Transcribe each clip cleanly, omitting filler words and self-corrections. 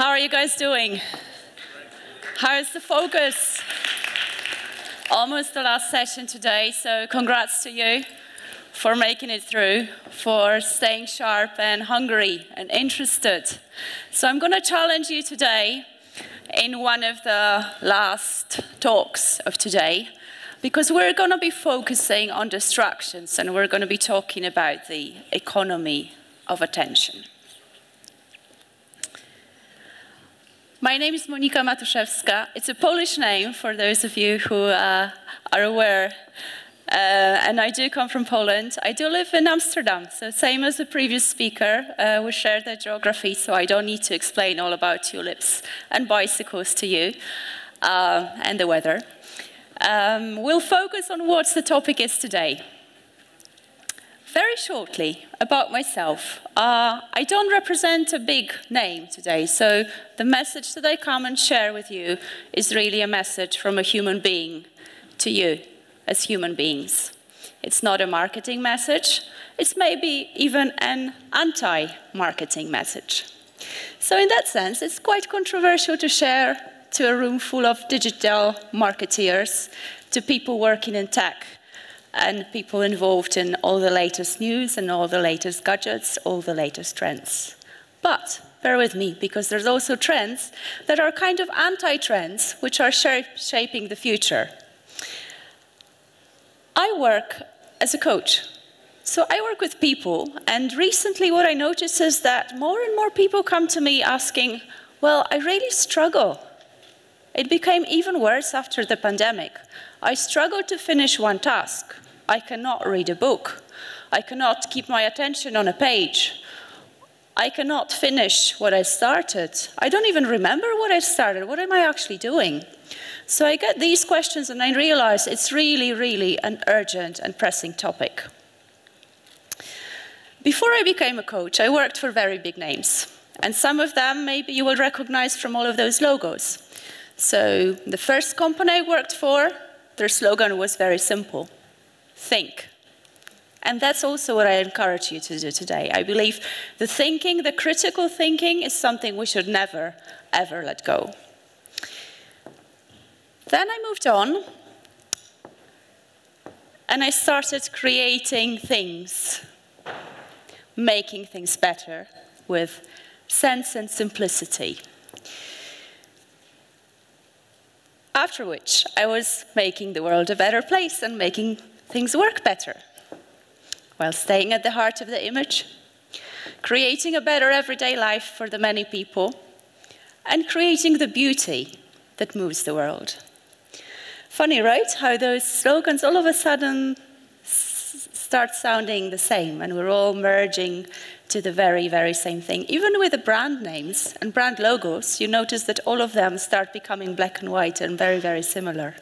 How are you guys doing? How is the focus? Almost the last session today, so congrats to you for making it through, for staying sharp and hungry and interested. So I'm going to challenge you today in one of the last talks of today, because we're going to be focusing on distractions and we're going to be talking about the economy of attention. My name is Monika Matuszewska. It's a Polish name for those of you who are aware. And I do come from Poland. I do live in Amsterdam, so same as the previous speaker. We share the geography, so I don't need to explain all about tulips and bicycles to you, and the weather. We'll focus on what the topic is today. Very shortly, about myself. I don't represent a big name today, so the message that I come and share with you is really a message from a human being to you as human beings. It's not a marketing message. It's maybe even an anti-marketing message. So in that sense, it's quite controversial to share to a room full of digital marketeers, to people working in tech, and people involved in all the latest news and all the latest gadgets, all the latest trends. But bear with me, because there's also trends that are kind of anti-trends, which are shaping the future. I work as a coach. So I work with people, and recently what I noticed is that more and more people come to me asking, well, I really struggle. It became even worse after the pandemic. I struggle to finish one task. I cannot read a book. I cannot keep my attention on a page. I cannot finish what I started. I don't even remember what I started. What am I actually doing? So I get these questions and I realize it's really, really an urgent and pressing topic. Before I became a coach, I worked for very big names. And some of them maybe you will recognize from all of those logos. So the first company I worked for, their slogan was very simple: think. And that's also what I encourage you to do today. I believe the thinking, the critical thinking, is something we should never, ever let go. Then I moved on, and I started creating things, making things better with sense and simplicity. After which, I was making the world a better place and making things work better, while staying at the heart of the image, creating a better everyday life for the many people, and creating the beauty that moves the world. Funny, right? How those slogans all of a sudden start sounding the same, and we're all merging to the very, very same thing. Even with the brand names and brand logos, you notice that all of them start becoming black and white and very, very similar.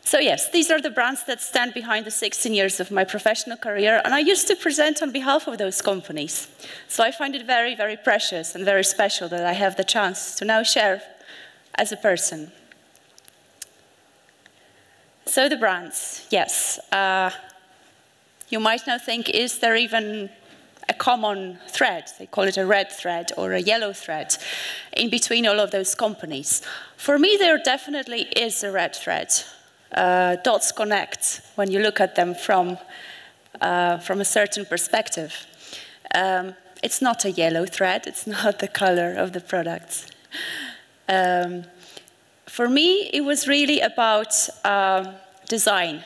So yes, these are the brands that stand behind the 16 years of my professional career, and I used to present on behalf of those companies. So I find it very, very precious and very special that I have the chance to now share as a person. So the brands, yes. You might now think, is there even a common thread? They call it a red thread or a yellow thread in between all of those companies. For me, there definitely is a red thread. Dots connect when you look at them from a certain perspective. It's not a yellow thread. It's not the color of the products. For me, it was really about design,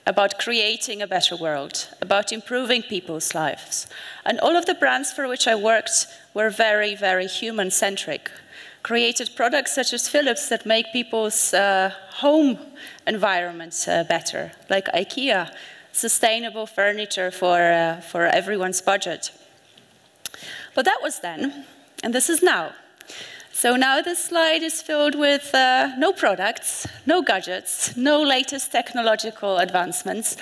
about creating a better world, about improving people's lives. And all of the brands for which I worked were very, very human-centric. Created products such as Philips that make people's home environments better, like IKEA, sustainable furniture for everyone's budget. But that was then, and this is now. So now this slide is filled with no products, no gadgets, no latest technological advancements,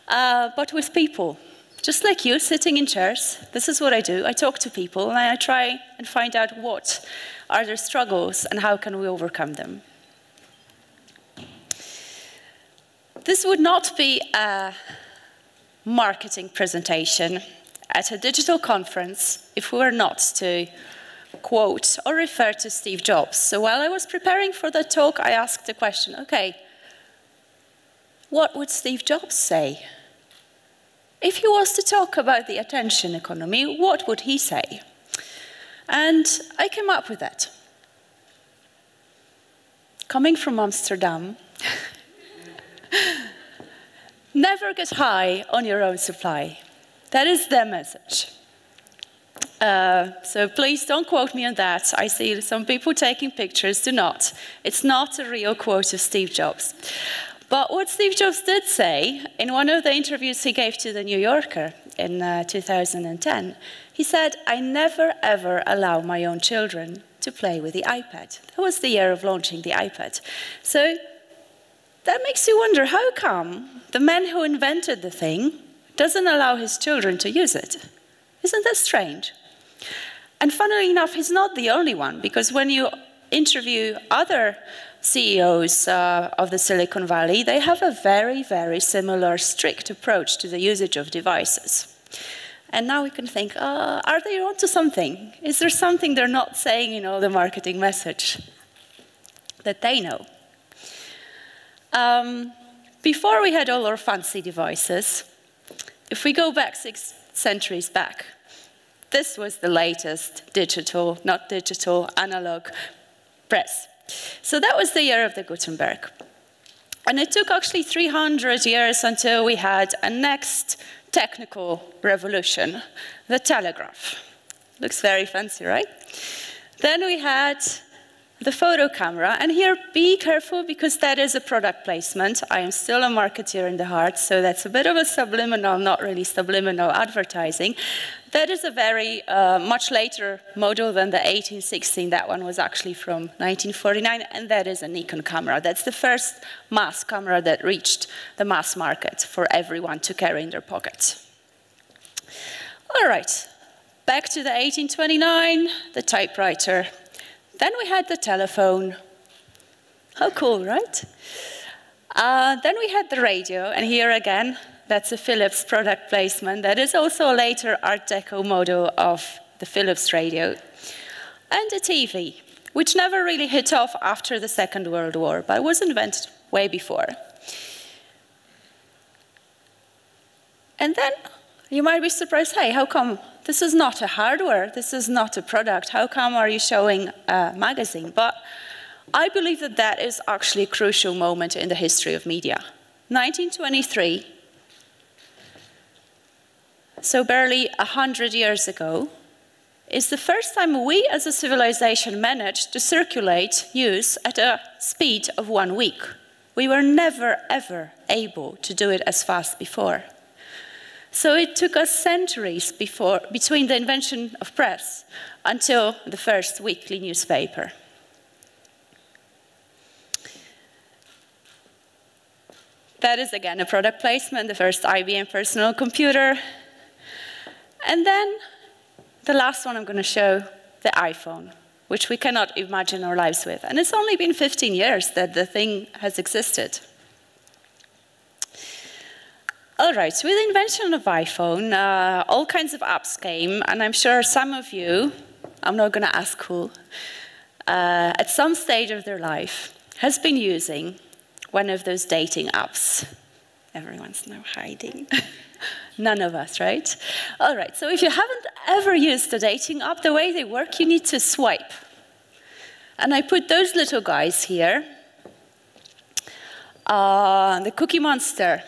but with people. Just like you, sitting in chairs. This is what I do. I talk to people, and I try and find out what are their struggles and how can we overcome them. This would not be a marketing presentation at a digital conference if we were not to quote or refer to Steve Jobs. So while I was preparing for the talk, I asked the question, okay, what would Steve Jobs say? If he was to talk about the attention economy, what would he say? And I came up with that. Coming from Amsterdam, never get high on your own supply. That is their message. So please don't quote me on that. I see some people taking pictures. Do not. It's not a real quote of Steve Jobs. But what Steve Jobs did say in one of the interviews he gave to The New Yorker in 2010, he said, I never ever allow my own children to play with the iPad. That was the year of launching the iPad. So that makes you wonder, how come the man who invented the thing doesn't allow his children to use it? Isn't that strange? And funnily enough, he's not the only one, because when you interview other CEOs of the Silicon Valley, they have a very, very similar, strict approach to the usage of devices. And now we can think, are they onto something? Is there something they're not saying in all the marketing message that they know? Before we had all our fancy devices, if we go back 6 centuries back, this was the latest digital, not digital, analog press. So that was the year of the Gutenberg. And it took actually 300 years until we had a next technical revolution, the telegraph. Looks very fancy, right? Then we had the photo camera, and here, be careful, because that is a product placement. I am still a marketeer in the heart, so that's a bit of a subliminal, not really subliminal advertising. That is a very much later model than the 1816. That one was actually from 1949, and that is a Nikon camera. That's the first mass camera that reached the mass market for everyone to carry in their pockets. All right, back to the 1829, the typewriter. Then we had the telephone. How cool, right? Then we had the radio, and here again, that's a Philips product placement. That is also a later Art Deco model of the Philips radio. And a TV, which never really hit off after the Second World War, but was invented way before. And then you might be surprised, hey, how come this is not a hardware, this is not a product, how come are you showing a magazine? But I believe that that is actually a crucial moment in the history of media. 1923, so barely 100 years ago, is the first time we as a civilization managed to circulate news at a speed of 1 week. We were never, ever able to do it as fast before. So it took us centuries between the invention of press until the first weekly newspaper. That is again a product placement, the first IBM personal computer. And then the last one I'm going to show, the iPhone, which we cannot imagine our lives with. And it's only been 15 years that the thing has existed. All right, with the invention of iPhone, all kinds of apps came, and I'm sure some of you, I'm not going to ask who, at some stage of their life has been using one of those dating apps. Everyone's now hiding. None of us, right? All right, so if you haven't ever used a dating app, the way they work, you need to swipe. And I put those little guys here. The Cookie Monster,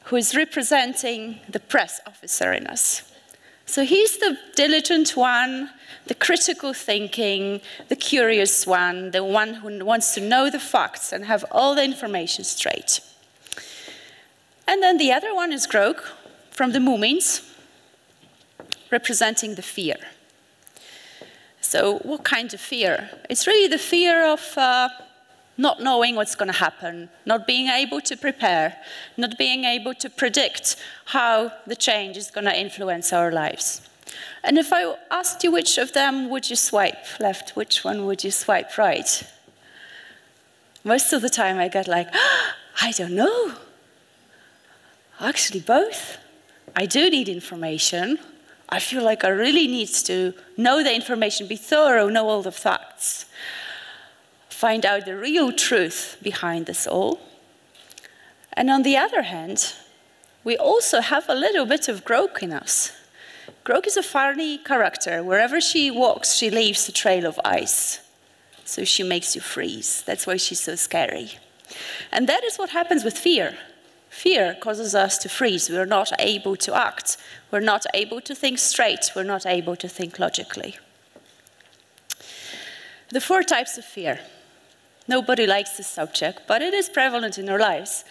who is representing the press officer in us. So he's the diligent one, the critical thinking, the curious one, the one who wants to know the facts and have all the information straight. And then the other one is Grog from the Moomins, representing the fear. So what kind of fear? It's really the fear of not knowing what's going to happen, not being able to prepare, not being able to predict how the change is going to influence our lives. And if I asked you which of them would you swipe left, which one would you swipe right? Most of the time I get like, I don't know. Actually, both. I do need information. I feel like I really need to know the information, be thorough, know all the facts, find out the real truth behind this all. And on the other hand, we also have a little bit of Groke in us. Groke is a funny character. Wherever she walks, she leaves a trail of ice. So she makes you freeze. That's why she's so scary. And that is what happens with fear. Fear causes us to freeze. We're not able to act. We're not able to think straight. We're not able to think logically. The 4 types of fear. Nobody likes this subject, but it is prevalent in our lives.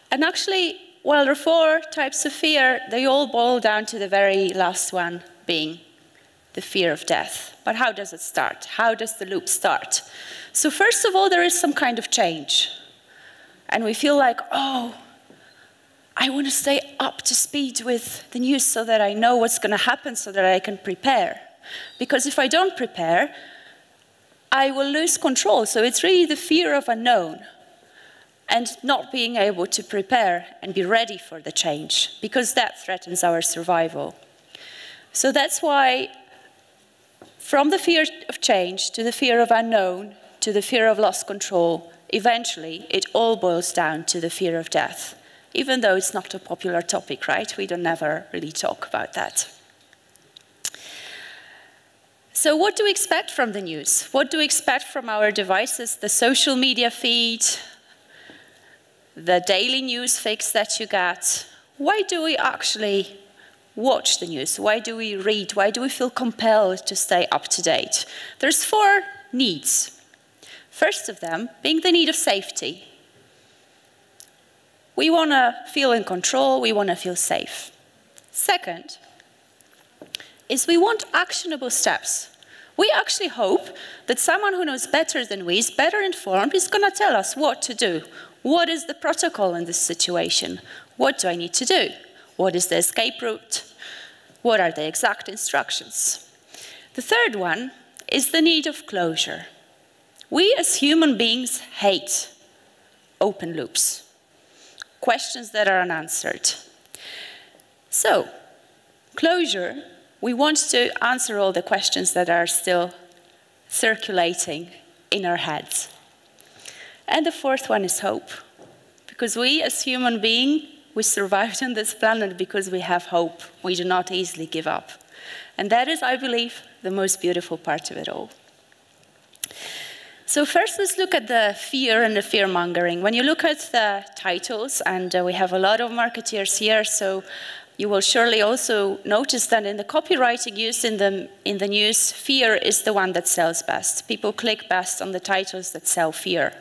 And actually, while there are 4 types of fear, they all boil down to the very last one being the fear of death. But how does it start? How does the loop start? So first of all, there is some kind of change. And we feel like, oh, I want to stay up to speed with the news so that I know what's going to happen, so that I can prepare. Because if I don't prepare, I will lose control. So it's really the fear of unknown and not being able to prepare and be ready for the change, because that threatens our survival. So that's why from the fear of change to the fear of unknown to the fear of lost control, eventually it all boils down to the fear of death. Even though it's not a popular topic, right? We don't never really talk about that. So what do we expect from the news? What do we expect from our devices, the social media feed, the daily news fix that you get? Why do we actually watch the news? Why do we read? Why do we feel compelled to stay up to date? There's 4 needs. First of them being the need of safety. We want to feel in control, we want to feel safe. Second is we want actionable steps. We actually hope that someone who knows better than we, is better informed, is going to tell us what to do. What is the protocol in this situation? What do I need to do? What is the escape route? What are the exact instructions? The third one is the need of closure. We as human beings hate open loops. Questions that are unanswered. So, closure, we want to answer all the questions that are still circulating in our heads. And the 4th one is hope. Because we as human beings, we survived on this planet because we have hope. We do not easily give up. And that is, I believe, the most beautiful part of it all. So first, let's look at the fear and the fear-mongering. When you look at the titles, and we have a lot of marketeers here, so you will surely also notice that in the copywriting used in the news, fear is the one that sells best. People click best on the titles that sell fear.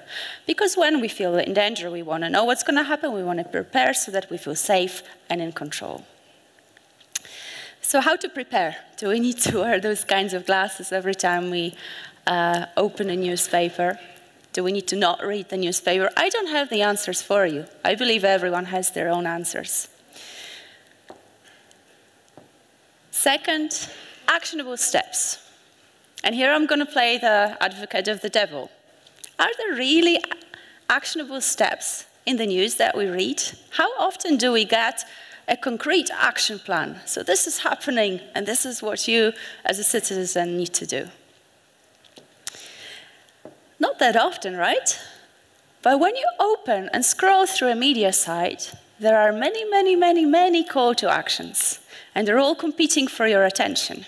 Because when we feel in danger, we want to know what's going to happen, we want to prepare so that we feel safe and in control. So how to prepare? Do we need to wear those kinds of glasses every time we open a newspaper? Do we need to not read the newspaper? I don't have the answers for you. I believe everyone has their own answers. Second, actionable steps. And here I'm going to play the advocate of the devil. Are there really actionable steps in the news that we read? How often do we get a concrete action plan? So this is happening, and this is what you, as a citizen, need to do. Not that often, right? But when you open and scroll through a media site, there are many call to actions, and they're all competing for your attention.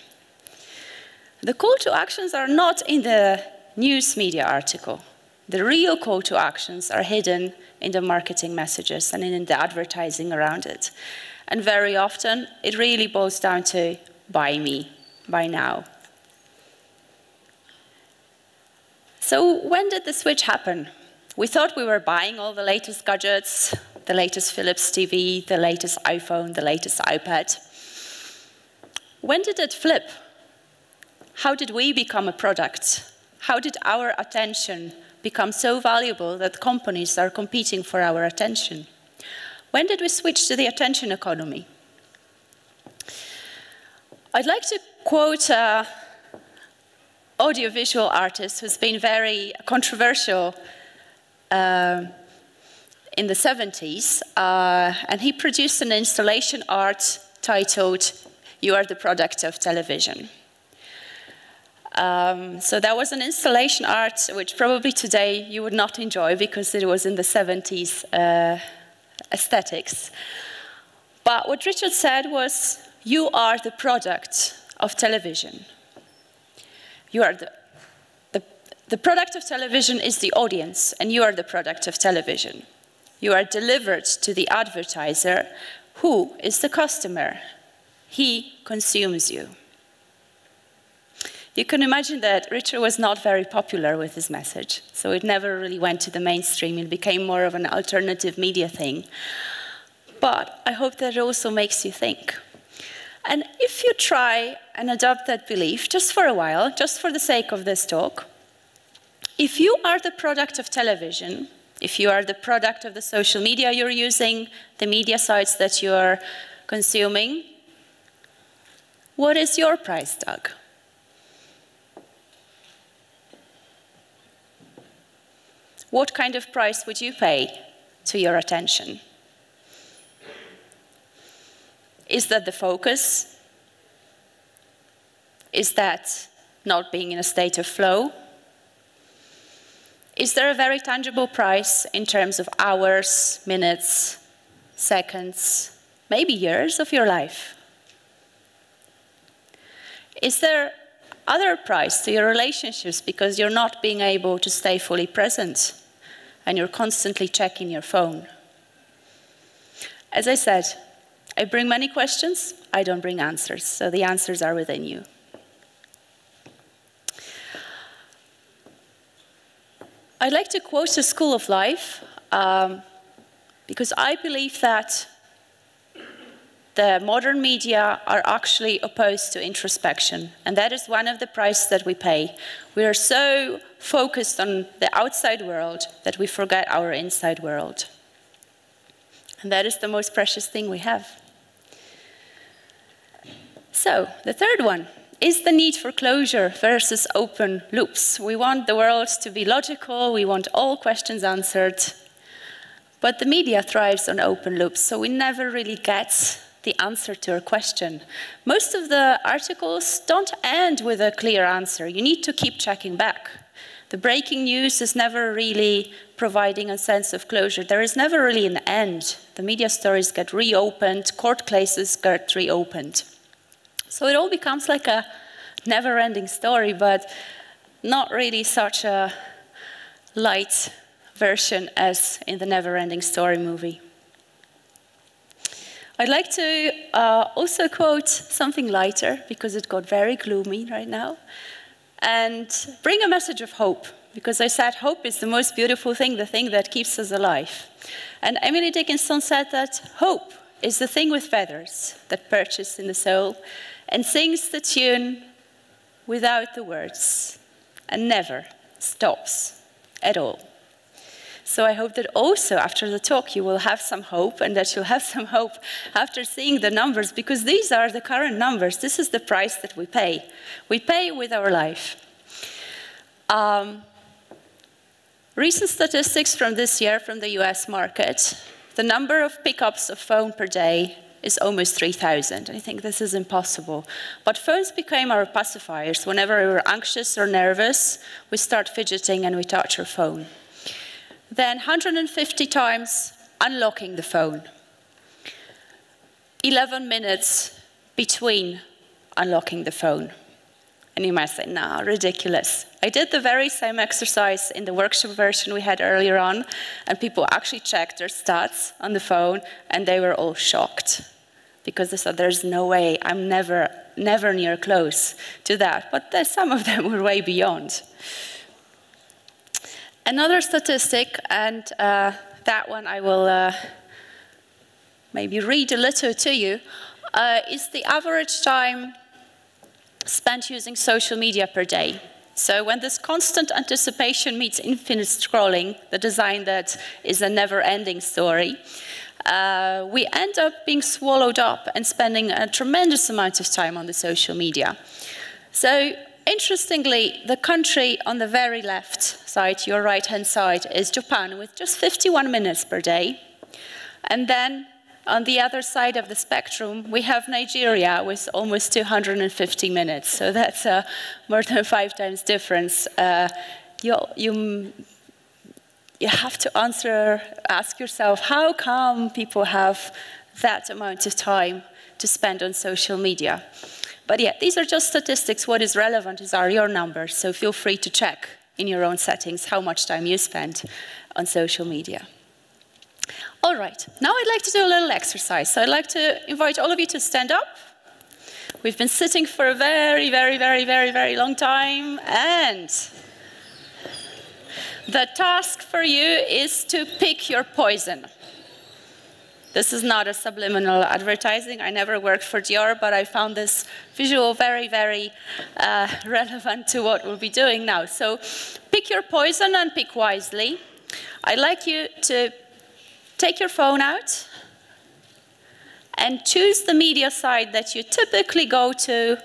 The call to actions are not in the news media article. The real call to actions are hidden in the marketing messages and in the advertising around it. And very often, it really boils down to buy me, buy now. So when did the switch happen? We thought we were buying all the latest gadgets, the latest Philips TV, the latest iPhone, the latest iPad. When did it flip? How did we become a product? How did our attention become so valuable that companies are competing for our attention? When did we switch to the attention economy? I'd like to quote an audiovisual artist who's been very controversial in the 70s, and he produced an installation art titled you are the product of television. So that was an installation art, which probably today you would not enjoy because it was in the 70s aesthetics. But what Richard said was, you are the product of television. You are the product of television is the audience, and you are the product of television. You are delivered to the advertiser, who is the customer. He consumes you. You can imagine that Richard was not very popular with his message, so it never really went to the mainstream. It became more of an alternative media thing. But I hope that it also makes you think. And if you try and adopt that belief, just for a while, just for the sake of this talk, if you are the product of television, if you are the product of the social media you're using, the media sites that you're consuming, what is your price tag? What kind of price would you pay to your attention? Is that the focus? Is that not being in a state of flow? Is there a very tangible price in terms of hours, minutes, seconds, maybe years of your life? Is there other price to your relationships because you're not being able to stay fully present and you're constantly checking your phone? As I said, I bring many questions, I don't bring answers, so the answers are within you. I'd like to quote a school of life, because I believe that the modern media are actually opposed to introspection, and that is one of the prices that we pay. We are so focused on the outside world that we forget our inside world. And that is the most precious thing we have. So, the third one is the need for closure versus open loops. We want the world to be logical, we want all questions answered, but the media thrives on open loops, so we never really get the answer to a question. Most of the articles don't end with a clear answer. You need to keep checking back. The breaking news is never really providing a sense of closure. There is never really an end. The media stories get reopened, court cases get reopened. So it all becomes like a never-ending story, but not really such a light version as in the Never-Ending Story movie. I'd like to also quote something lighter, because it got very gloomy right now, and bring a message of hope, because I said hope is the most beautiful thing, the thing that keeps us alive. And Emily Dickinson said that hope is the thing with feathers that perches in the soul and sings the tune without the words and never stops at all. So I hope that also after the talk you will have some hope, and that you'll have some hope after seeing the numbers, because these are the current numbers. This is the price that we pay. We pay with our life. Recent statistics from this year from the US market, the number of pickups of phone per day is almost 3,000. I think this is impossible. But phones became our pacifiers. Whenever we're anxious or nervous, we start fidgeting and we touch our phone. Then 150 times unlocking the phone. 11 minutes between unlocking the phone. And you might say, nah, ridiculous. I did the very same exercise in the workshop version we had earlier on, and people actually checked their stats on the phone, and they were all shocked. Because they said, there's no way, I'm never near close to that. But some of them were way beyond. Another statistic, and that one I will maybe read a little to you, is the average time spent using social media per day. So when this constant anticipation meets infinite scrolling, the design that is a never-ending story, we end up being swallowed up and spending a tremendous amount of time on the social media. So interestingly, the country on the very left side, your right-hand side, is Japan, with just 51 minutes per day. And then on the other side of the spectrum, we have Nigeria with almost 250 minutes. So that's more than 5 times difference. You have to ask yourself, how come people have that amount of time to spend on social media? But yeah, these are just statistics. What is relevant are your numbers. So feel free to check in your own settings how much time you spend on social media. All right, now I'd like to do a little exercise. So I'd like to invite all of you to stand up. We've been sitting for a very, very, very, very, very long time, and the task for you is to pick your poison. This is not a subliminal advertising. I never worked for Dior, but I found this visual very, very relevant to what we'll be doing now. So pick your poison and pick wisely. I'd like you to take your phone out and choose the media site that you typically go to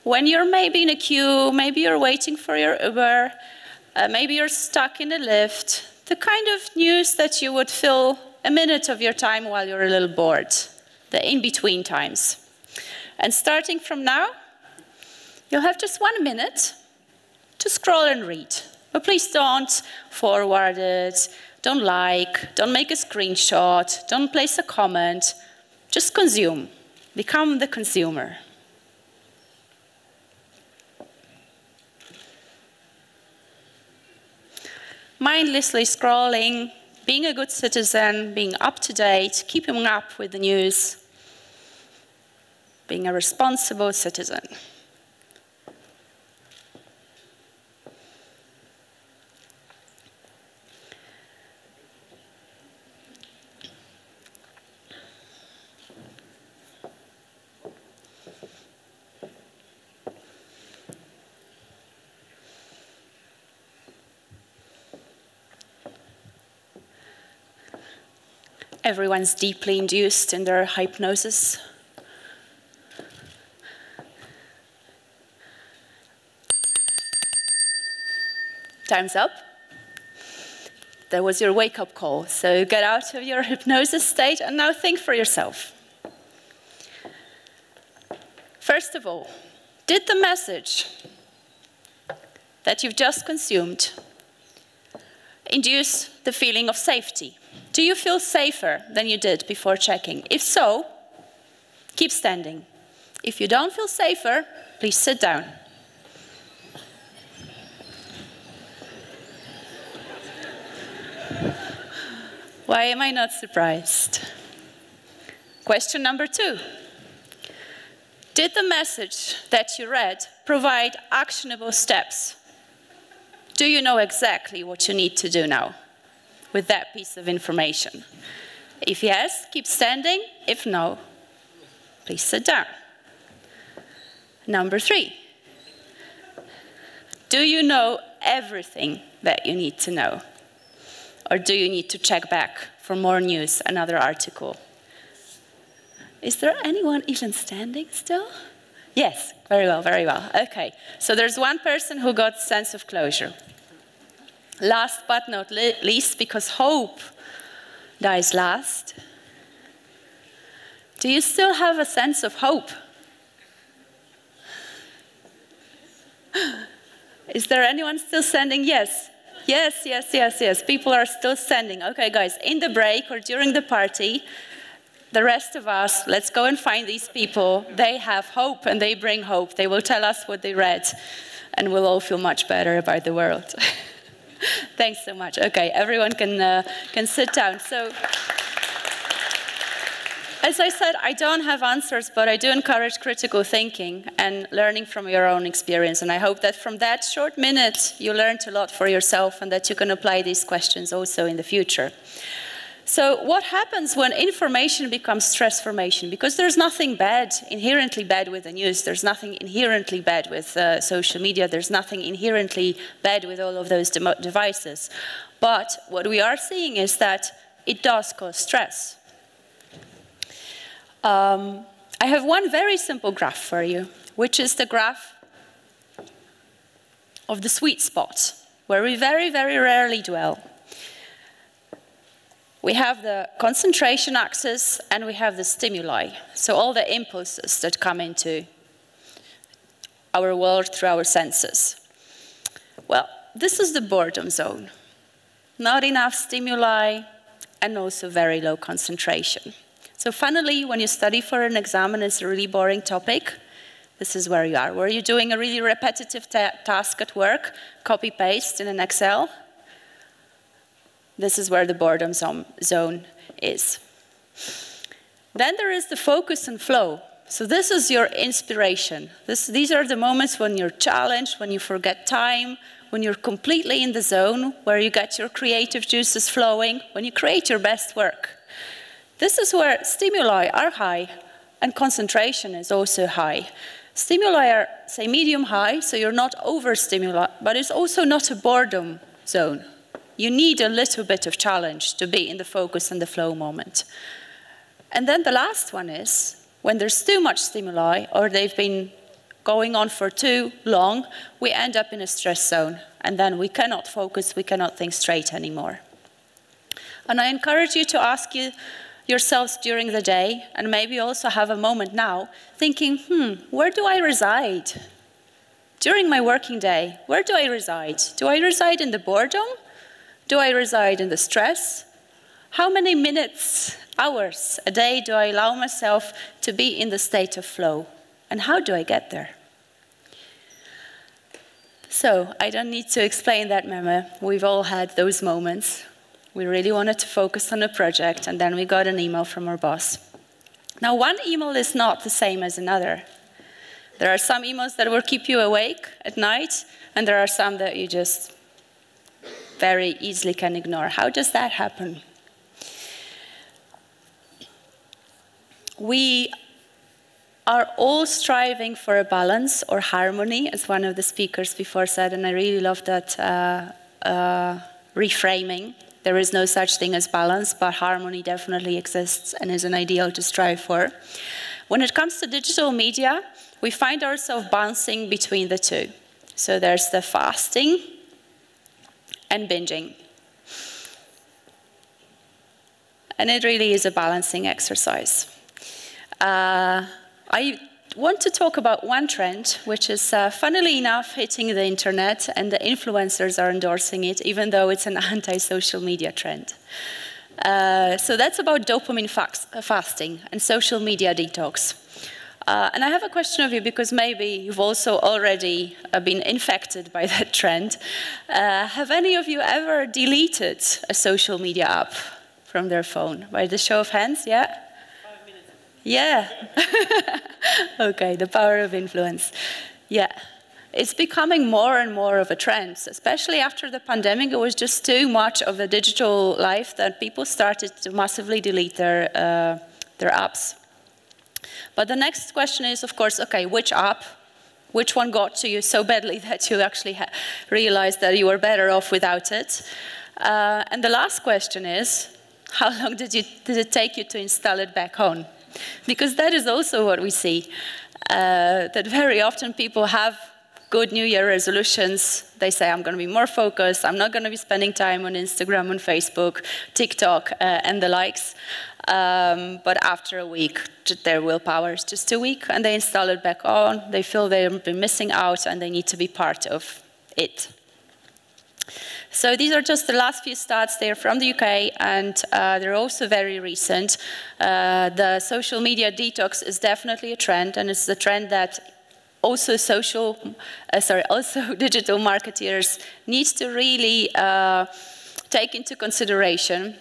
when you're maybe in a queue, maybe you're waiting for your Uber, maybe you're stuck in a lift, the kind of news that you would fill a minute of your time while you're a little bored, the in-between times. And starting from now, you'll have just 1 minute to scroll and read. But please don't forward it, don't like, don't make a screenshot, don't place a comment. Just consume. Become the consumer. Mindlessly scrolling, being a good citizen, being up to date, keeping up with the news, being a responsible citizen. Everyone's deeply induced in their hypnosis. Time's up. That was your wake-up call. So get out of your hypnosis state and now think for yourself. First of all, did the message that you've just consumed induce the feeling of safety? Do you feel safer than you did before checking? If so, keep standing. If you don't feel safer, please sit down. Why am I not surprised? Question number 2. Did the message that you read provide actionable steps? Do you know exactly what you need to do now with that piece of information? If yes, keep standing. If no, please sit down. Number 3. Do you know everything that you need to know? Or do you need to check back for more news, another article? Is there anyone even standing still? Yes, very well, very well. Okay, so there's one person who got sense of closure. Last but not least, because hope dies last, do you still have a sense of hope? Is there anyone still standing? Yes. Yes, yes, yes, yes. People are still standing. Okay, guys, in the break or during the party, the rest of us, let's go and find these people. They have hope and they bring hope. They will tell us what they read and we'll all feel much better about the world. Thanks so much. Okay, everyone can sit down. So, as I said, I don't have answers, but I do encourage critical thinking and learning from your own experience. And I hope that from that short minute, you learned a lot for yourself and that you can apply these questions also in the future. So what happens when information becomes stress-formation? Because there's nothing bad, inherently bad with the news. There's nothing inherently bad with social media. There's nothing inherently bad with all of those devices. But what we are seeing is that it does cause stress. I have one very simple graph for you, which is the graph of the sweet spot, where we very, very rarely dwell. We have the concentration axis and we have the stimuli. So all the impulses that come into our world through our senses. Well, this is the boredom zone. Not enough stimuli and also very low concentration. So finally, when you study for an exam and it's a really boring topic, this is where you are. Where you're doing a really repetitive task at work, copy-paste in an Excel. This is where the boredom zone is. Then there is the focus and flow. So this is your inspiration. These are the moments when you're challenged, when you forget time, when you're completely in the zone, where you get your creative juices flowing, when you create your best work. This is where stimuli are high and concentration is also high. Stimuli are, say, medium-high, so you're not overstimulated, but it's also not a boredom zone. You need a little bit of challenge to be in the focus and the flow moment. And then the last one is, when there's too much stimuli, or they've been going on for too long, we end up in a stress zone, and then we cannot focus, we cannot think straight anymore. And I encourage you to ask yourselves during the day, and maybe also have a moment now, thinking, where do I reside? During my working day, where do I reside? Do I reside in the boredom? Do I reside in the stress? How many minutes, hours a day do I allow myself to be in the state of flow? And how do I get there? So, I don't need to explain that, Meme. We've all had those moments. We really wanted to focus on a project, and then we got an email from our boss. Now, one email is not the same as another. There are some emails that will keep you awake at night, and there are some that you just very easily can ignore. How does that happen? We are all striving for a balance or harmony, as one of the speakers before said, and I really love that reframing. There is no such thing as balance, but harmony definitely exists and is an ideal to strive for. When it comes to digital media, we find ourselves bouncing between the two. So there's the fasting and binging. And it really is a balancing exercise. I want to talk about one trend, which is, funnily enough, hitting the internet, and the influencers are endorsing it, even though it's an anti-social media trend. So that's about dopamine fasting and social media detox. And I have a question of you, because maybe you've also already been infected by that trend. Have any of you ever deleted a social media app from their phone? By the show of hands, yeah? 5 minutes. Yeah. Okay, the power of influence. Yeah. It's becoming more and more of a trend, especially after the pandemic. It was just too much of a digital life that people started to massively delete their apps. But the next question is, of course, okay, which app, which one got to you so badly that you actually realized that you were better off without it? And the last question is, how long did it take you to install it back on? Because that is also what we see, that very often people have good New Year resolutions. They say, I'm going to be more focused, I'm not going to be spending time on Instagram, on Facebook, TikTok, and the likes. But after a week, their willpower is just too weak, and they install it back on. They feel they've been missing out, and they need to be part of it. So these are just the last few stats. They're from the UK, and they're also very recent. The social media detox is definitely a trend, and it's the trend that also digital marketeers need to really take into consideration.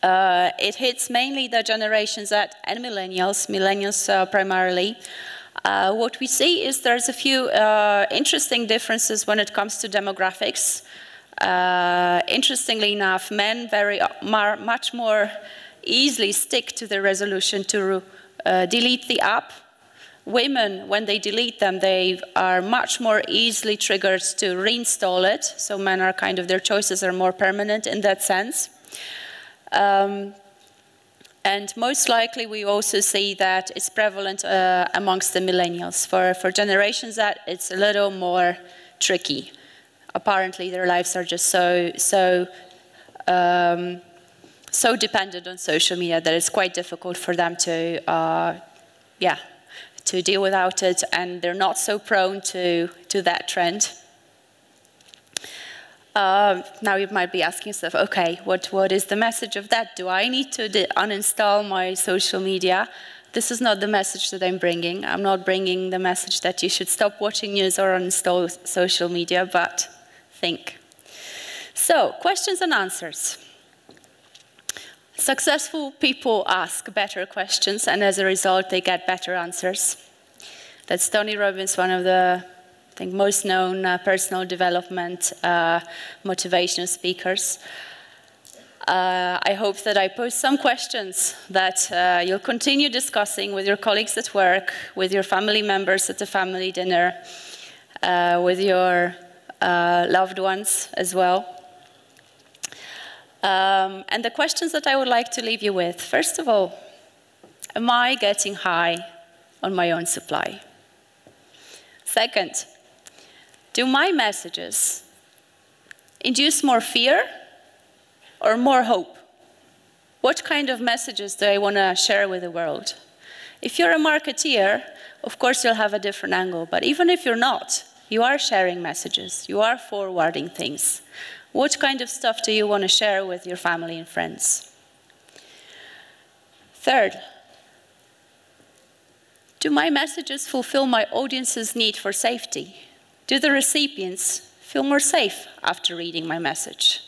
It hits mainly the Generation Z and millennials primarily. What we see is there's a few interesting differences when it comes to demographics. Interestingly enough, men much more easily stick to the resolution to delete the app. Women, when they delete them, they are much more easily triggered to reinstall it. So men are kind of, their choices are more permanent in that sense. And most likely, we also see that it's prevalent amongst the millennials. For Generation Z, it's a little more tricky. Apparently, their lives are just so so dependent on social media that it's quite difficult for them to, to deal without it, and they're not so prone to that trend. Now you might be asking yourself, okay, what is the message of that? Do I need to uninstall my social media? This is not the message that I'm bringing. I'm not bringing the message that you should stop watching news or uninstall social media, but think. So, questions and answers. Successful people ask better questions, and as a result, they get better answers. That's Tony Robbins, one of the, I think, most known personal development motivational speakers. I hope that I pose some questions that you'll continue discussing with your colleagues at work, with your family members at the family dinner, with your loved ones as well. And the questions that I would like to leave you with, first of all, am I getting high on my own supply? Second, do my messages induce more fear or more hope? What kind of messages do I want to share with the world? If you're a marketeer, of course you'll have a different angle, but even if you're not, you are sharing messages, you are forwarding things. What kind of stuff do you want to share with your family and friends? Third, do my messages fulfill my audience's need for safety? Do the recipients feel more safe after reading my message?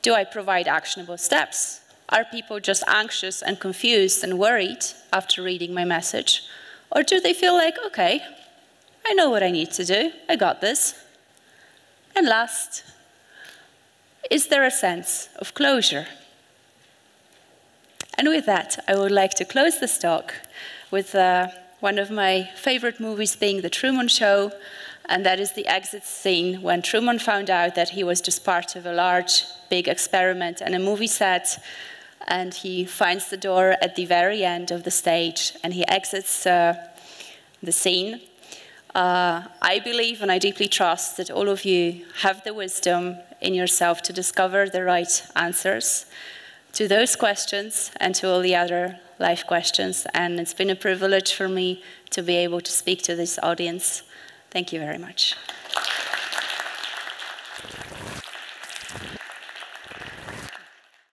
Do I provide actionable steps? Are people just anxious and confused and worried after reading my message? Or do they feel like, okay, I know what I need to do, I got this? And last, is there a sense of closure? And with that, I would like to close this talk with one of my favorite movies being The Truman Show, and that is the exit scene when Truman found out that he was just part of a large, big experiment and a movie set, and he finds the door at the very end of the stage, and he exits the scene. I believe and I deeply trust that all of you have the wisdom in yourself to discover the right answers to those questions and to all the other life questions. And it's been a privilege for me to be able to speak to this audience. Thank you very much.